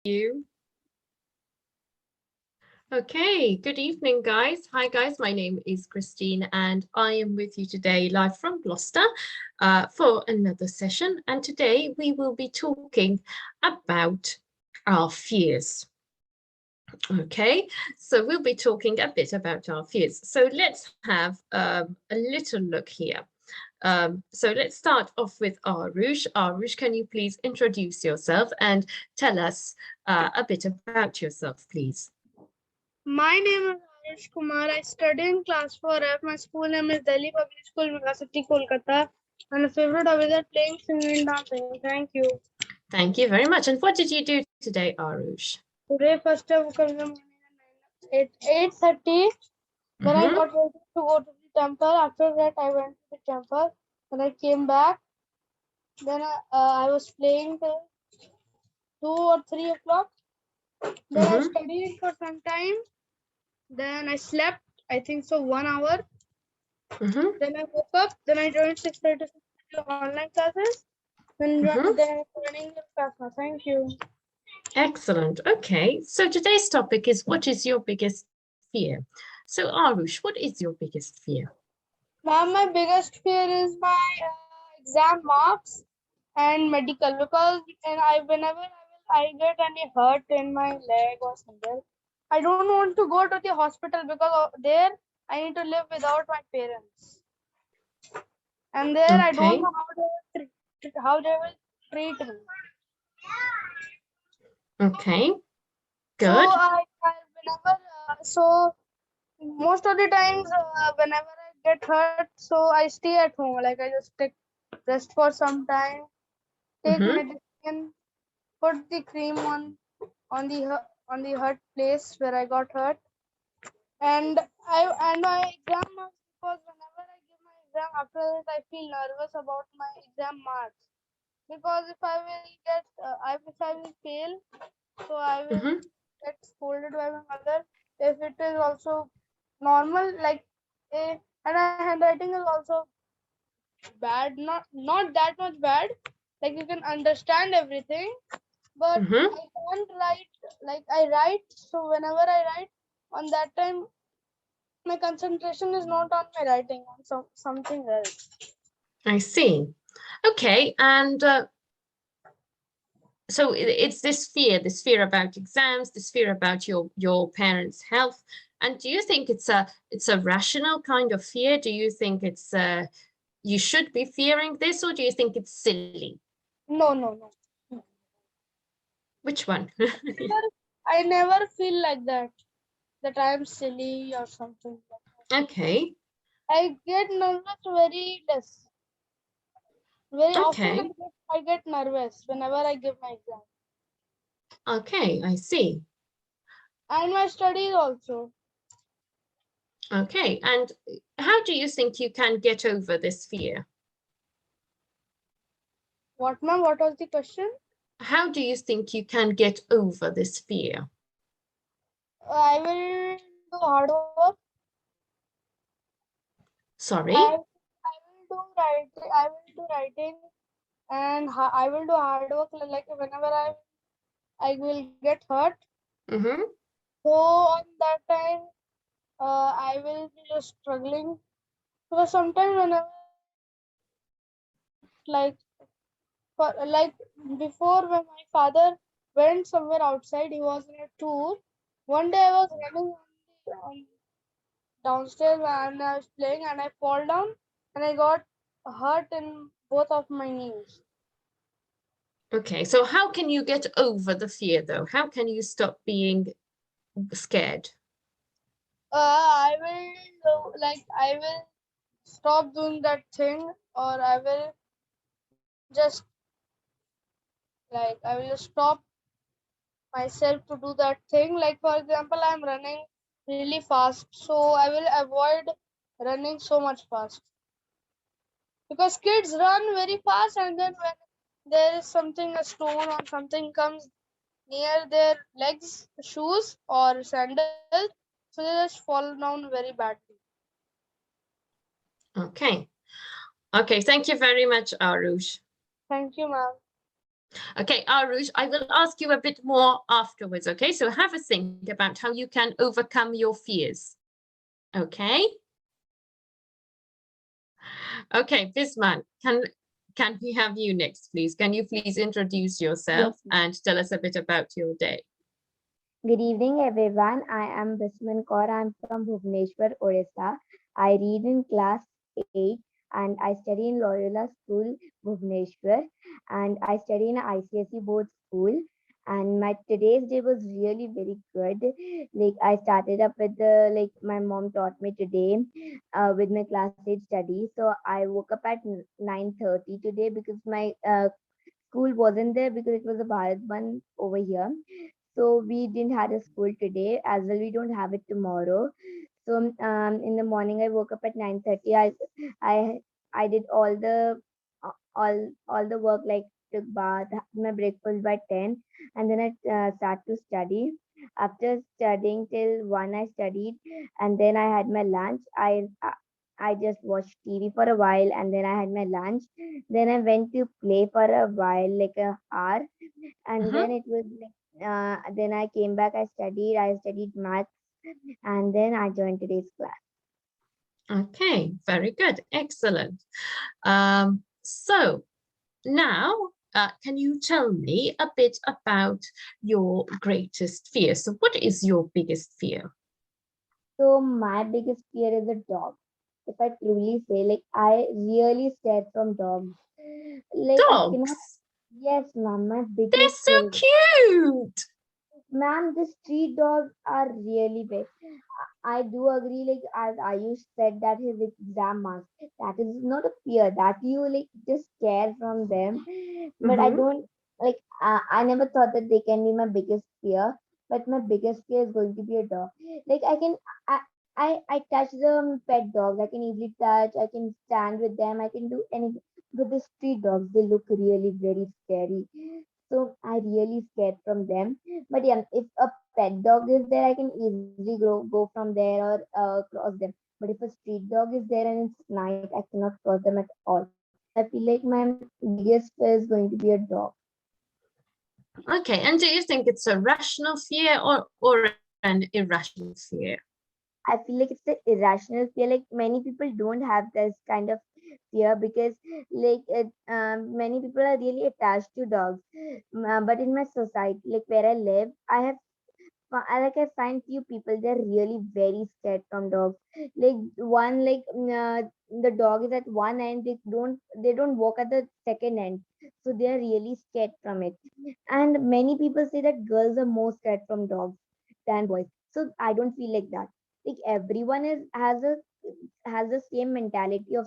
you. Okay, good evening, guys. Hi, guys. My name is Christine, and I am with you today live from Gloucester for another session. And today we will be talking about our fears. Okay, so we'll be talking a bit about our fears. So let's have a little look here. So let's start off with Arush. Arush, can you please introduce yourself and tell us a bit about yourself, please? My name is Arush Kumar. I study in class 4F. My school name is Delhi Public School, Mega City, Kolkata. And my favorite hobby is playing, singing, and dancing. Thank you. Thank you very much. And what did you do today, Arush? Today, first I woke up in the morning at 8:30. Then I got ready to go to the temple. After that, I went to the temple. Then I came back. Then I was playing till 2 or 3 o'clock. Then I studied for some time. Then I slept, I think so, 1 hour. Then I woke up. Then I joined 6:30 online classes. Then running the class. Thank you. Excellent. Okay, so today's topic is what is your biggest fear? So Arush, what is your biggest fear? Ma'am, my biggest fear is my exam marks and medical, because whenever I get any hurt in my leg or somewhere, I don't want to go to the hospital because there I need to live without my parents, and there I don't know how they will treat me. Okay, good. So most of the times whenever I get hurt, so I stay at home. Like I just take rest for some time, take medicine, put the cream on the hurt place where I got hurt, and my exam marks, because whenever I give my exam, after that I feel nervous about my exam marks, because if I will fail, so I will get scolded by my mother. If it is also normal, like and my handwriting is also bad, not that much bad, like you can understand everything, but I can't write like I write. So whenever I write, on that time my concentration is not on my writing, on something else. I see. Okay, and so it's this fear about exams, this fear about your parents' health. And do you think it's a rational kind of fear? Do you think it's you should be fearing this, or do you think it's silly? No. Which one? I never feel like that I am silly or something like that. Okay. I get nervous very less. Very often I get nervous whenever I give my exam. Okay, I see. And my studies also. Okay, and how do you think you can get over this fear? What, ma'am? What was the question? How do you think you can get over this fear? I will do hard work. Sorry? I will do writing, and I will do hard work. Like whenever I will get hurt. So on that time, I will be just struggling, because sometimes whenever like before, when my father went somewhere outside, he was in a tour. One day I was running on downstairs and I was playing, and I fall down and I got hurt in both of my knees. Okay, so how can you get over the fear though? How can you stop being scared? I will stop doing that thing, or I will just I will just stop myself to do that thing. Like for example, I'm running really fast, so I will avoid running so much fast, because kids run very fast, and then when there is something, a stone or something comes near their legs, shoes or sandals, so they just fall down very badly. Okay. Okay, thank you very much, Arush. Thank you, ma'am. Okay, Arush, I will ask you a bit more afterwards, okay? So have a think about how you can overcome your fears, okay? Okay, Bisman, can we have you next, please? Can you please introduce yourself Yes, ma'am. and tell us a bit about your day? Good evening, everyone. I am Bisman Kaur. I'm from Bhubaneswar, Odisha. I read in class 8 and I study in Loyola School, Bhubaneswar. And I study in a ICSE board school. And my today's day was really very good. Like I started up with the like my mom taught me today with my class 8 study. So I woke up at 9:30 today because my school wasn't there because it was a Bharat Bandh over here. So we didn't have a school today as well. We don't have it tomorrow. So in the morning I woke up at 9:30. I I did all the work like took bath, had my breakfast by 10, and then I start to study. After studying till 1, I studied, and then I had my lunch. I just watched TV for a while, and then I had my lunch. Then I went to play for a while, like a hour, and then Mhm. it was like then I came back. I studied maths, and then I joined today's class. Okay, very good, excellent. So now, can you tell me a bit about your greatest fear? So what is your biggest fear? So my biggest fear is a dog. If I truly say, like I really scared from dogs. Like I cannot. Dogs. Yes, ma'am. My They're biggest so fear is, cute. ma'am. The street dogs are really big. I do agree, like as Ayush said that his exam marks, that is not a fear that you like just care from them. But I Mhm. don't like I never thought that they can be my biggest fear. But my biggest fear is going to be a dog. Like I touch the pet dogs. I can easily touch. I can stand with them. I can do anything. But the street dogs, they look really very scary. So I really scared from them. But yeah, if a pet dog is there, I can easily go from there or cross them. But if a street dog is there and it's night, I cannot cross them at all. So I feel like my biggest fear is going to be a dog. Okay, and do you think it's a rational fear or an irrational fear? I feel like it's an irrational fear. Like many people don't have this kind of fear because many people are really attached to dogs. But in my society, like where I live, I find few people they're really very scared from dogs. Like one the dog is at one end, they don't walk at the second end, so they are really scared from it. And many people say that girls are more scared from dogs than boys. So I don't feel like that. Like everyone is has the same mentality of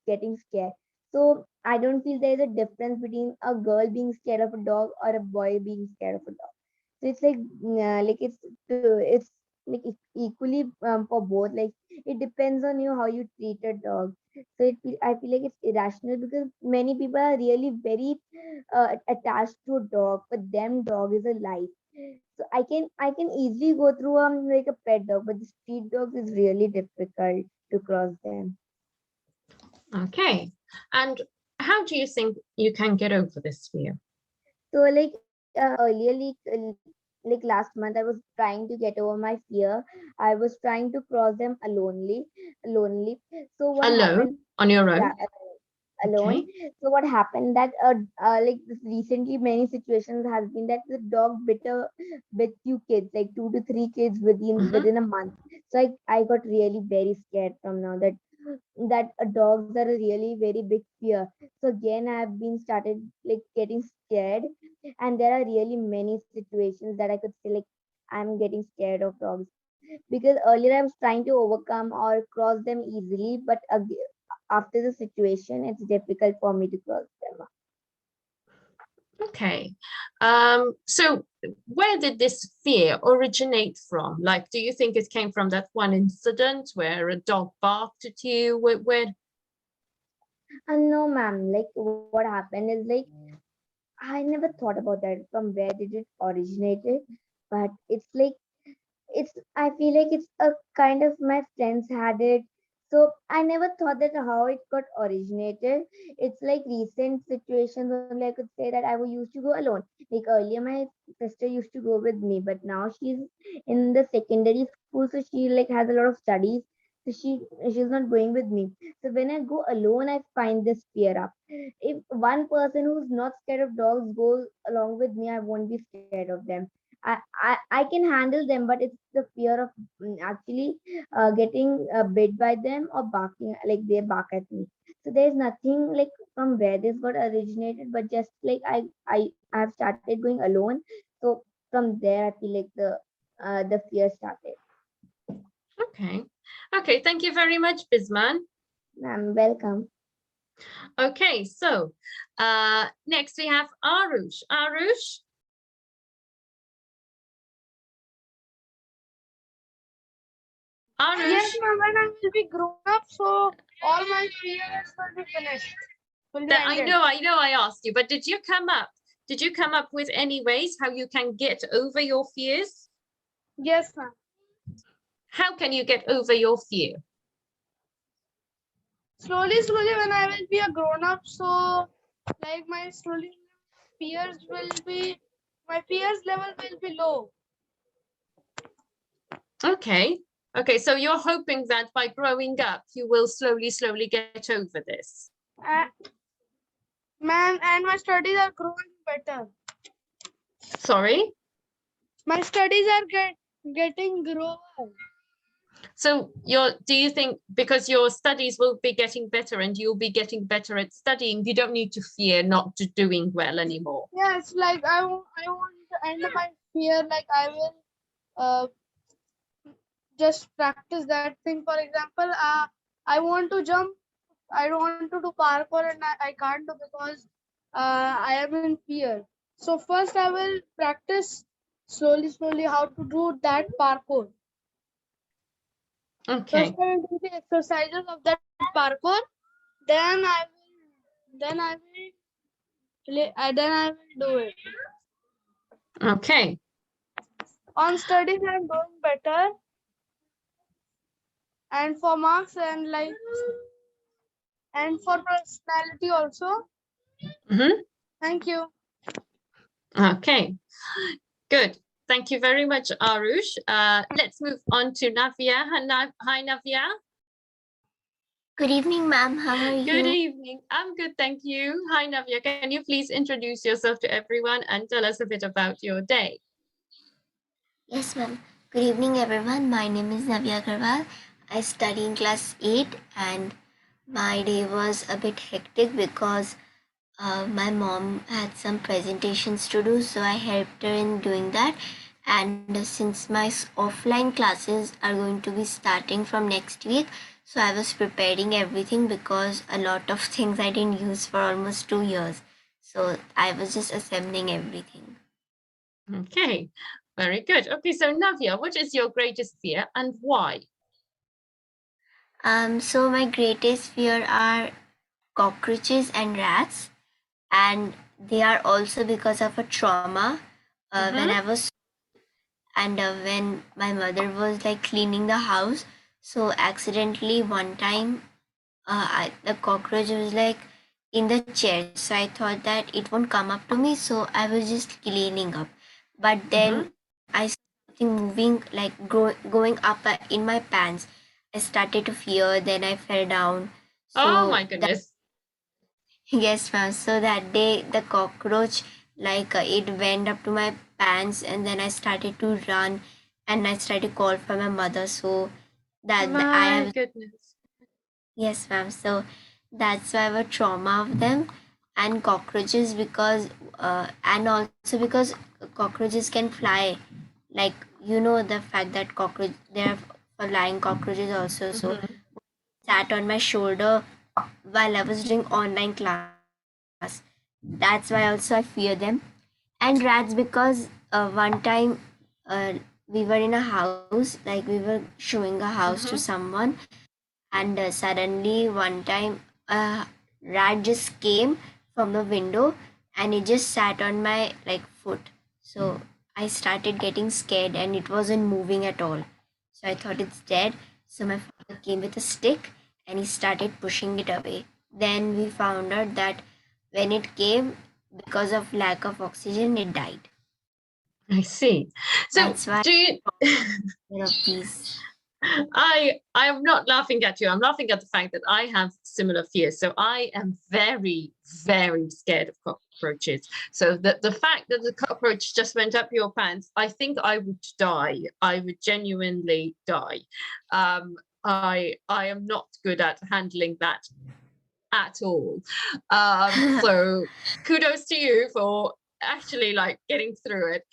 getting scared. So I don't feel there is a difference between a girl being scared of a dog or a boy being scared of a dog. So it's it's like equally for both. Like it depends on you how you treat a dog. So I feel like it's irrational because many people are really very attached to a dog. For them, dog is a life. So I can easily go through like a pet dog, but the street dogs is really difficult to cross them. Okay, and how do you think you can get over this fear? So earlier like last month I was trying to get over my fear. I was trying to cross them alonely. So what Alone, happened? on your Yeah, own. alone. Okay. So what happened that like this recently many situations has been that the dog bit few kids like 2 to 3 kids Mhm. within a month. So I got really very scared from now that dogs are a really very big fear. So again I have been started like getting scared, and there are really many situations that I could say like I'm getting scared of dogs because earlier I was trying to overcome or cross them easily, but after the situation it's difficult for me to cross them. Okay. So where did this fear originate from? Like, do you think it came from that one incident where a dog barked at you? Where And no ma'am, like what happened is like I never thought about that from where did it originated, but it's like it's I feel like it's a kind of my friends had it. So I never thought that how it got originated. It's like recent situations only I could say that used to go alone. Like earlier, my sister used to go with me, but now she's in the secondary school, so she like has a lot of studies. So she's not going with me. So when I go alone, I find this fear up. If one person who's not scared of dogs goes along with me, I won't be scared of them. I can handle them, but it's the fear of actually getting bit by them or barking like they bark at me. So there's nothing like from where this got originated, but just like I have started going alone. So from there I feel like the fear started. Okay. Okay, thank you very much, Bisman. Welcome. Okay, so next we have Arush. Arush? Arush? Yes, ma'am. When I will be grown up, so all my fears will be finished. Will be I ended. know I asked you, but did you come up with any ways how you can get over your fears? Yes, ma'am. How can you get over your fear? Slowly, when I will be a grown up, so like my fears will be, my fears level will be low. Okay. Okay, so you're hoping that by growing up, you will slowly get over this. Ma'am, and my studies are growing better. Sorry? My studies are getting grower. So do you think because your studies will be getting better and you'll be getting better at studying, you don't need to fear not to doing well anymore? Yes, like I want to end my fear. Like I will uh, just practice that thing. For example, I want to jump. I don't want to do parkour and I can't do because I am in fear. So first I will practice slowly how to do that parkour. Okay. First I will do the exercises of that parkour. Then I will do it. Okay. On studies I'm doing better, and for marks and for personality also. Mm-hmm. Thank you. Okay. Good. Thank you very much, Arush. Let's move on to Navya. Hi, Navya. Good evening, ma'am. How are you? Good evening. I'm good, thank you. Hi, Navya. Can you please introduce yourself to everyone and tell us a bit about your day? Yes, ma'am. Good evening, everyone. My name is Navya Agarwal. I study in class 8 and my day was a bit hectic because my mom had some presentations to do, so I helped her in doing that. And since my offline classes are going to be starting from next week, so I was preparing everything because a lot of things I didn't use for almost 2 years. So I was just assembling everything. Okay, very good. Okay, so Navya, what is your greatest fear and why? So my greatest fear are cockroaches and rats, and they are also because of a trauma. When I was and when my mother was like cleaning the house, so accidentally one time the cockroach was like in the chair, so I thought that it won't come up to me, so I was just cleaning up, but then I saw something moving like going up in my pants. I started to fear, then I fell down. Oh So my goodness. yes, ma'am. So that day, the cockroach, like it went up to my pants, and then I started to run, and I started to call for my mother. So I My have, goodness. yes, ma'am. So that's why I have a trauma of them and cockroaches and also because cockroaches can fly. Like the fact that there are flying cockroaches also. So sat on my shoulder while I was doing online class. That's why also I fear them. And rats because one time uh, we were in a house, like we were showing a house to someone, and suddenly one time a rat just came from the window and it just sat on my like foot. So I started getting scared and it wasn't moving at all. So I thought it's dead. So my father came with a stick and he started pushing it away. Then we found out that when it came, because of lack of oxygen, it died. I see. So That's why do you of these. I am not laughing at you. I'm laughing at the fact that I have similar fears. So I am very, very scared of cockroaches. So the fact that the cockroach just went up your pants, I think I would die. I would genuinely die. I am not good at handling that at all. So kudos to you for actually like getting through it.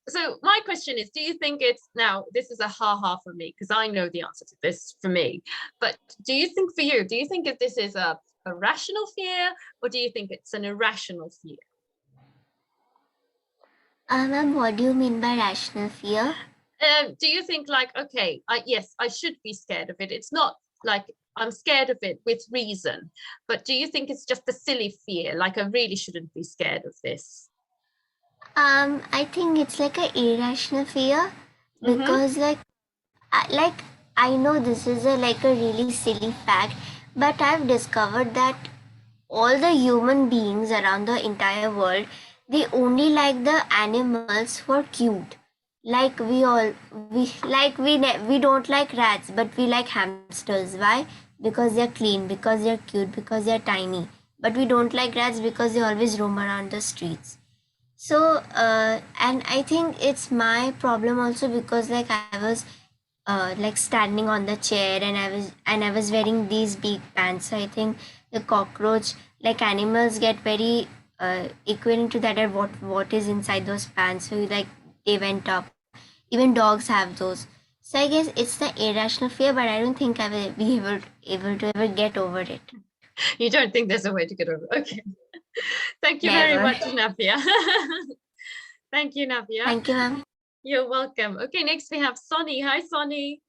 So my question is, do you think it's now, this is a ha-ha for me, because I know the answer to this for me, but do you think for you, do you think if this is a rational fear, or do you think it's an irrational fear? Ma'am, what do you mean by rational fear? Do you think like, okay, yes, I should be scared of it. It's not like I'm scared of it with reason, but do you think it's just a silly fear? Like I really shouldn't be scared of this. I think it's like an irrational fear Mm-hmm. because like I know this is like a really silly fact, but I've discovered that all the human beings around the entire world, they only like the animals who are cute. Like we don't like rats, but we like hamsters. Why? Because they're clean, because they're cute, because they're tiny. But we don't like rats because they always roam around the streets. So and I think it's my problem also because like I was like standing on the chair and I was wearing these big pants. So I think the cockroach, like animals get very equivalent to that at what is inside those pants. So like they went up. Even dogs have those. So I guess it's the irrational fear, but I don't think I will be able to ever get over it. You don't think there's a way to get over? Okay. Thank you very Never. much, Navya. Thank you, Navya. Thank you, ma'am. You're welcome. Okay, next we have Sonny. Hi, Sonny.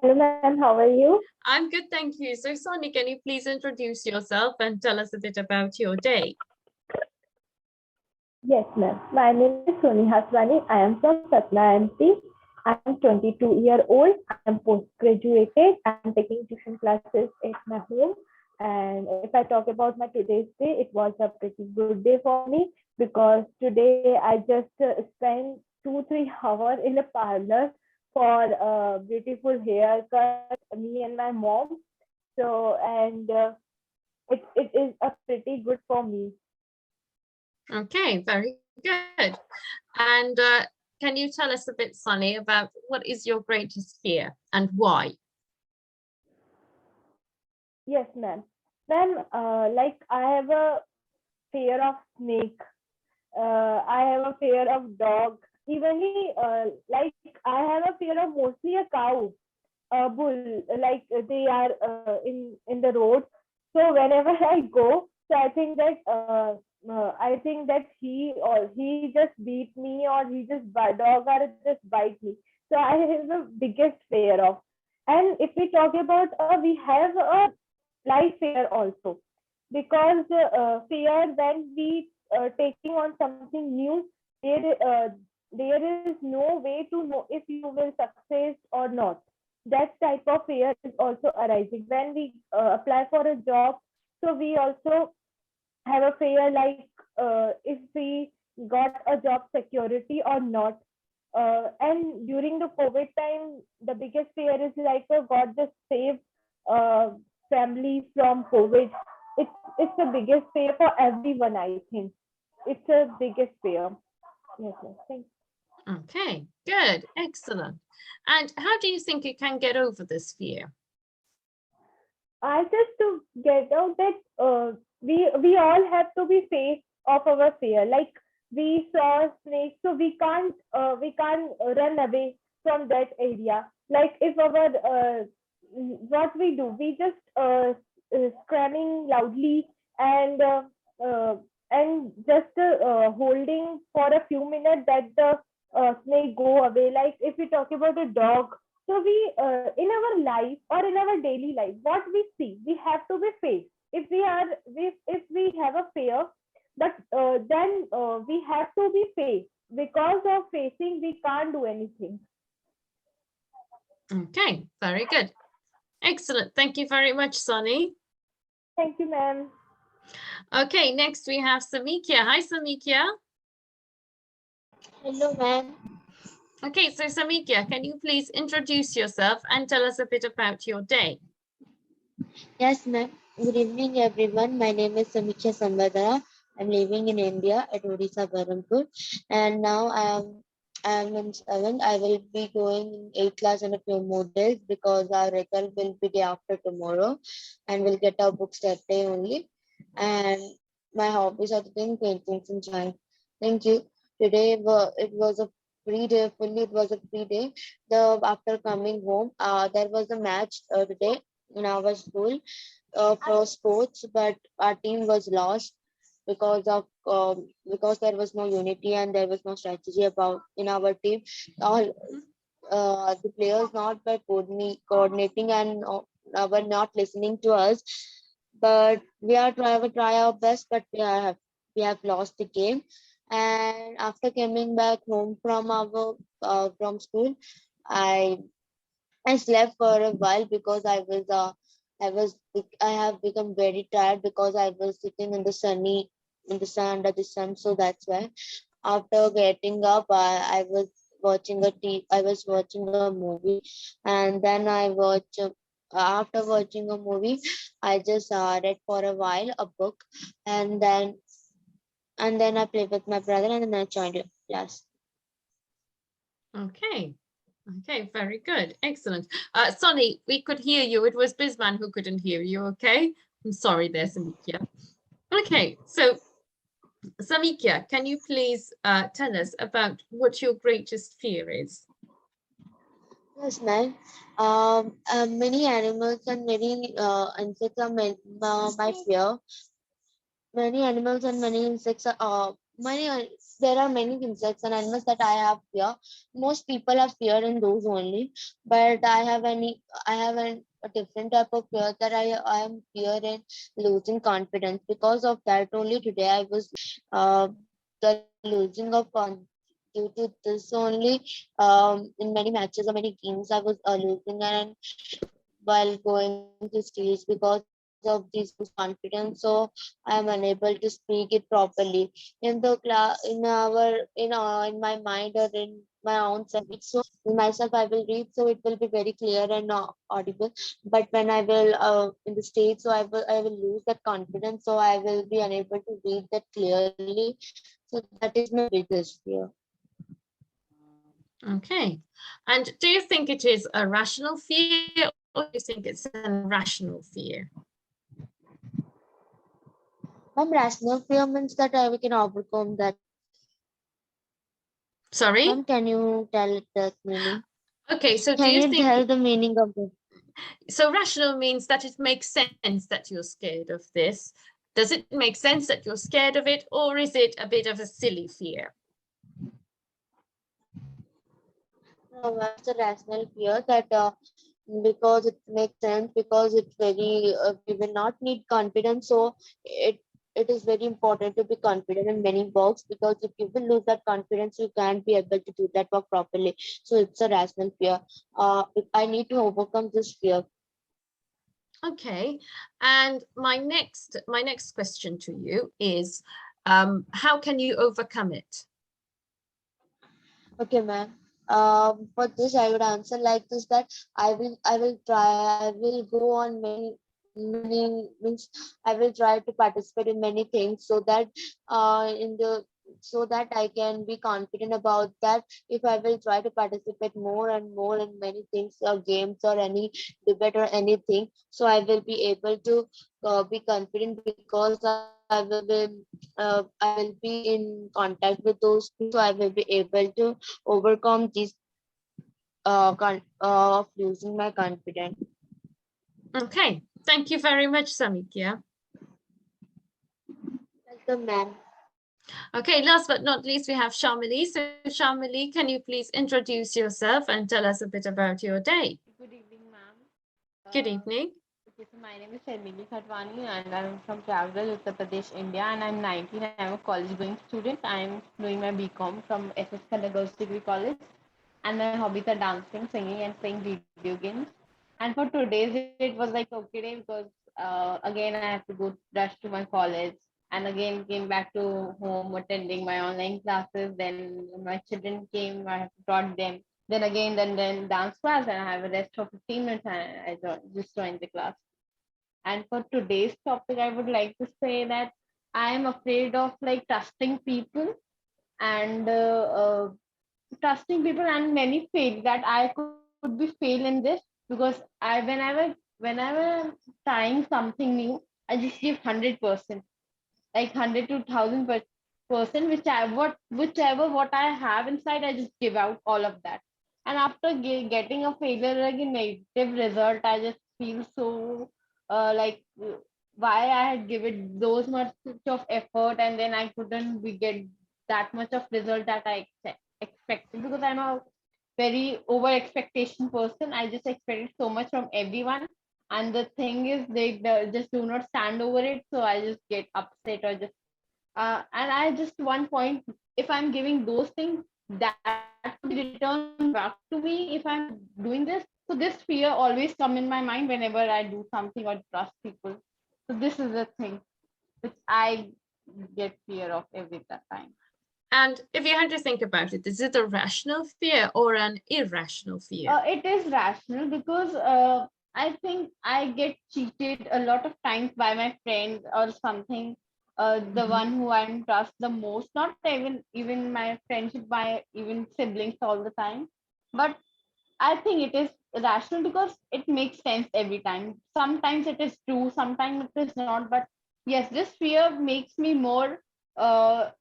Hello, ma'am. How are you? I'm good, thank you. So, Sonny, can you please introduce yourself and tell us a bit about your day? Yes, ma'am. My name is Soni Haswani. I am from Satna MP. I am 22-year-old. I am post-graduated. I am taking tuition classes at my home. And if I talk about my today's day, it was a pretty good day for me because today I just spent 2-3 hours in a parlor for a beautiful haircut, me and my mom. So, and it is a pretty good for me. Okay, very good. And can you tell us a bit, Sonny, about what is your greatest fear and why? Yes, ma'am. Ma'am, like I have a fear of snake. I have a fear of dog. Evenly, like I have a fear of mostly a cow, a bull. Like they are in the road. So whenever I go, so I think that he just beat me or he just dog or just bite me. So I have the biggest fear of. And if we talk about, we have a life fear also because fear when we taking on something new, there is no way to know if you will succeed or not. That type of fear is also arising when we apply for a job. So we also have a fear like if we got a job security or not. And during the COVID time, the biggest fear is like, God just save uh, family from COVID. It's the biggest fear for everyone, I think. It's the biggest fear. Yes, yes. Thank you. Okay, good, excellent. And how do you think you can get over this fear? I just to get out that we all have to be face of our fear. Like we saw snakes, so we can't run away from that area. Like if our what we do, we just screaming loudly and uh, and just holding for a few minutes that the snake go away. Like if we talk about a dog, so we, in our life or in our daily life, what we see, we have to be faced. If we have a fear, but then we have to be faced. Because of facing, we can't do anything. Okay, very good. Excellent. Thank you very much, Sunny. Thank you, ma'am. Okay, next we have Samikia. Hi, Samikia. Hello, ma'am. Okay, so Samikia, can you please introduce yourself and tell us a bit about your day? Yes, ma'am. Good evening, everyone. My name is Samiksha Sambadara. I'm living in India at Odisha, Berhampur, and now I am in seventh. I will be going in eighth class in a few more days because our result will be day after tomorrow, and we'll get our books that day only. And my hobbies are doing paintings and drawing. Thank you. Today it was a free day. Fully, it was a free day. The after coming home, there was a match today in our school for sports, but our team was lost because there was no unity and there was no strategy about in our team. All the players not by coordinating and were not listening to us. But we try our best, but we have lost the game. And after coming back home from our from school, I I slept for a while because I have become very tired because I was sitting in the sun under the sun. So that's why after getting up, I was watching a movie, and then after watching a movie, I just read for a while a book, and then I played with my brother, and then I joined your class. Okay. Okay, very good. Excellent. Sonny, we could hear you. It was Bisman who couldn't hear you, okay? I'm sorry there, Samikia. Okay, so Samikia, can you please tell us about what your greatest fear is? Yes, ma'am. Many animals and many insects are my fear. Many animals and many insects are there are many insects and animals that I have fear. Most people have fear in those only, but I have a different type of fear that I am fear in losing confidence. Because of that only today I was the losing of due to this only in many matches or many games I was losing and while going to stage because of this confidence, so I am unable to speak it properly in the class in my mind or in my own self. It's so in myself I will read, so it will be very clear and audible. But when I will in the stage, so I will lose that confidence, so I will be unable to read that clearly. So that is my biggest fear. Okay. And do you think it is a rational fear or do you think it's an irrational fear? Rational fear means that we can overcome that. Sorry? Can you tell that meaning? Okay, so do Can you you think, tell the meaning of it? so rational means that it makes sense that you're scared of this. Does it make sense that you're scared of it or is it a bit of a silly fear? No, it's a rational fear that because it makes sense, because it's very we will not need confidence, so it is very important to be confident in many works, because if you will lose that confidence you can't be able to do that work properly. So it's a rational fear. I need to overcome this fear. Okay, and my next question to you is, how can you overcome it? Okay, ma'am. For this, I would answer like this, that I will go on many means I will try to participate in many things, so that in the so that I can be confident about that. If I will try to participate more and more in many things or games or any debate or anything, so I will be able to be confident, because I will be in contact with those things, so I will be able to overcome this of losing my confidence. Okay, thank you very much, Samikia. Welcome, ma'am. Okay, last but not least, we have Shamali. So Shamali, can you please introduce yourself and tell us a bit about your day? Good evening, ma'am. Good evening. Okay, so my name is Sharmili Khatwani and I'm from Travel, Uttar Pradesh, India, and I'm 19. I'm a college going student. I'm doing my BCom from SS Khanna Girls Degree College. and my hobbies are dancing, singing, and playing video games. And for today's it was like okay day because again I have to go rush to my college, and again came back to home attending my online classes. Then my children came, I have taught them. Then dance class, and I have a rest for 15 minutes, and just joined the class. And for today's topic, I would like to say that I am afraid of like trusting people and and many fail that I could be fail in this because I whenever I'm trying something new, I just give 100%, like 100 to 1000%, whichever what I have inside, I just give out all of that. And after getting a failure, like a negative result, I just feel so like why I had given those much of effort, and then I couldn't we get that much of result that I expected, because I'm a very over expectation person. I just expected so much from everyone, and the thing is they just do not stand over it. So I just get upset, or just and I just one point, if I'm giving those things, that could be returned back to me if I'm doing this. So this fear always come in my mind whenever I do something or trust people. So this is the thing which I get fear of every time. And if you had to think about it, is it a rational fear or an irrational fear? It is rational because I think I get cheated a lot of times by my friends or something. The one who I trust the most, not even my friendship, by even siblings all the time. But I think it is rational because it makes sense every time. Sometimes it is true, sometimes it is not. But yes, this fear makes me more uh,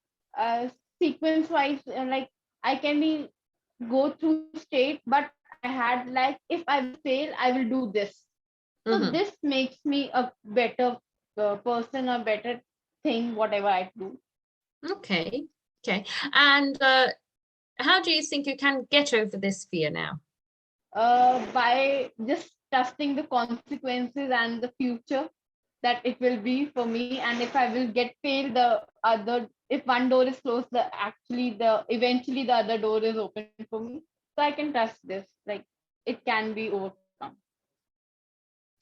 sequence wise. Like I can be go through state, but I had like if I will fail, I will do this. So this makes me a better person, a better thing, whatever I do. Okay. Okay. And how do you think you can get over this fear now? By just trusting the consequences and the future that it will be for me. And if I will get failed, the other, if one door is closed, the eventually the other door is open for me. So I can trust this, like it can be overcome.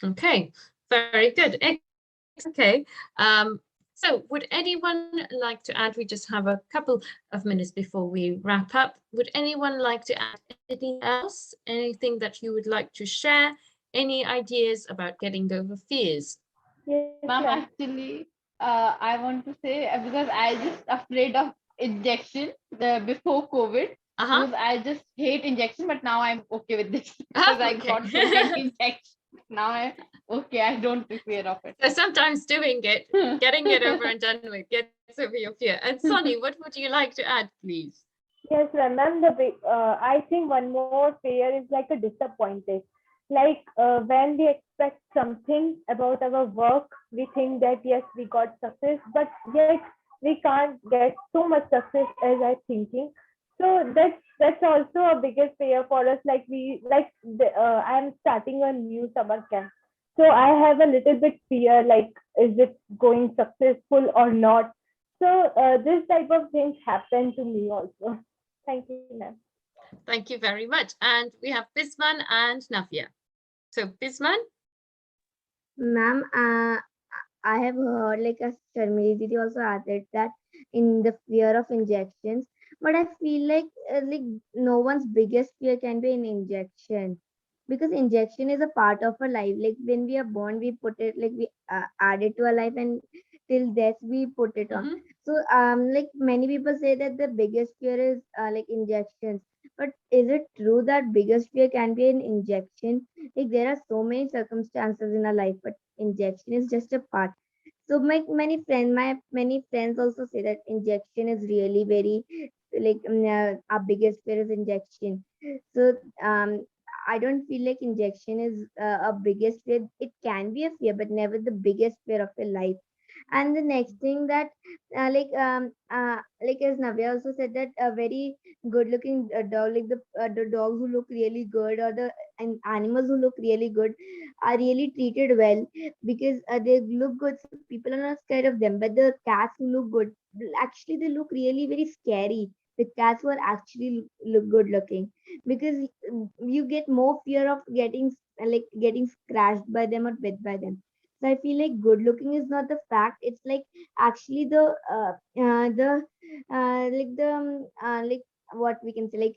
Okay. Very good. Okay. So would anyone like to add, we just have a couple of minutes before we wrap up. Would anyone like to add anything else? Anything that you would like to share? Any ideas about getting over fears? Yes, Ma'am, ma'am. actually, I want to say because I just afraid of injection before COVID, because I just hate injection, but now I'm okay with this because I got so many injections. Now I'm okay. I don't fear of it. So sometimes doing it, getting it over and done with, gets over your fear. And Sonny, what would you like to add, please? Yes, ma'am. I think one more fear is like a disappointed. Like when we expect something about our work, we think that yes, we got success, but yet we can't get so much success as I thinking. So that's also a biggest fear for us. Like I'm starting a new summer camp, so I have a little bit fear. Like, is it going successful or not? So this type of things happen to me also. Thank you, ma'am. Thank you very much. And we have Bisman and Navya. So Bisman? Ma'am, I have heard like a Sharmili Didi also added that in the fear of injections, but I feel like no one's biggest fear can be an injection because injection is a part of our life. Like when we are born, we put it like we add it to our life, and till death we put it on. So like many people say that the biggest fear is like injections, but is it true that biggest fear can be an injection? Like there are so many circumstances in our life, but injection is just a part. So my many friends also say that injection is really very like our biggest fear is injection. So I don't feel like injection is a biggest fear. It can be a fear, but never the biggest fear of your life. And the next thing that like as Navya also said that a very good looking dog, like the dogs who look really good, or the and animals who look really good are really treated well because they look good, so people are not scared of them. But the cats who look good, actually they look really very scary. the cats who are actually look good looking, because you get more fear of getting scratched by them or bit by them. So I feel like good looking is not the fact. It's like actually the what we can say,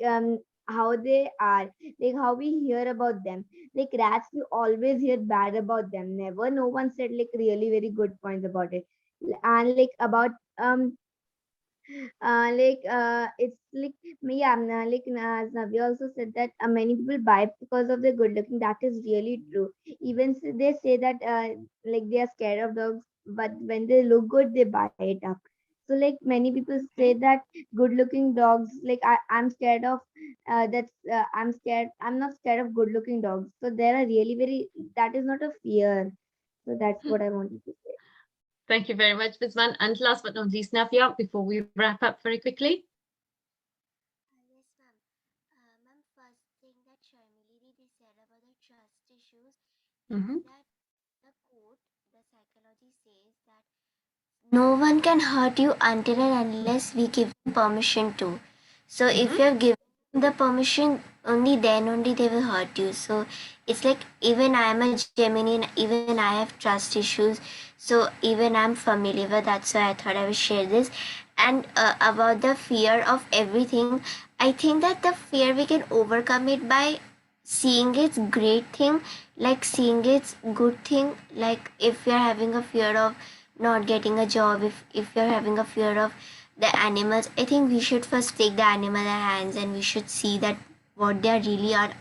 how they are, like how we hear about them. Like rats, we always hear bad about them. Never, no one said like really very good points about it. And like about it's like yeah, as Navi also said that many people buy because of their good looking. That is really true. Even they say that like they are scared of dogs, but when they look good, they buy it up. So like many people say that good looking dogs, like I'm scared of I'm not scared of good looking dogs. So there are really very, that is not a fear. So that's what I wanted to say. Thank you very much, Bisman. And last but not least, Navya, before we wrap up very quickly. Yes, ma'am. Ma'am, first thing that Sharmili Didi said about the trust issues is Mm-hmm. that the quote, the psychology says that no one can hurt you until and unless we give them permission to. So if Mm-hmm. you have given them the permission, only then only they will hurt you. So it's like even I am a Gemini, and even I have trust issues. So even I'm familiar with. That's why I thought I would share this. And about the fear of everything, I think that the fear we can overcome it by seeing its great thing, like seeing its good thing. Like if you're having a fear of not getting a job, if you're having a fear of the animals, I think we should first take the animal in our hands and we should see that what they really are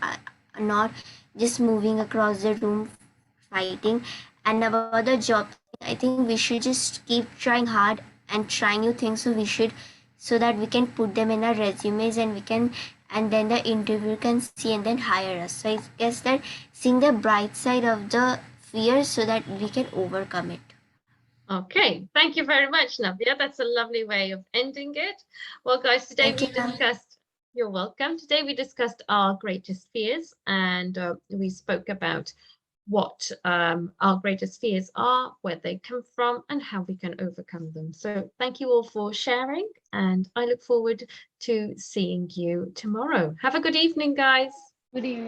not just moving across the room fighting. And about the job thing, I think we should just keep trying hard and try new things. So we should, so that we can put them in our resumes and we can, and then the interviewer can see and then hire us. So I guess that seeing the bright side of the fear so that we can overcome it. Okay, thank you very much, Navya. That's a lovely way of ending it. Well, guys, today Thank we you, ma'am. discussed, you're welcome. Today we discussed our greatest fears, and we spoke about what our greatest fears are, where they come from, and how we can overcome them. So thank you all for sharing, and I look forward to seeing you tomorrow. Have a good evening, guys. Good evening.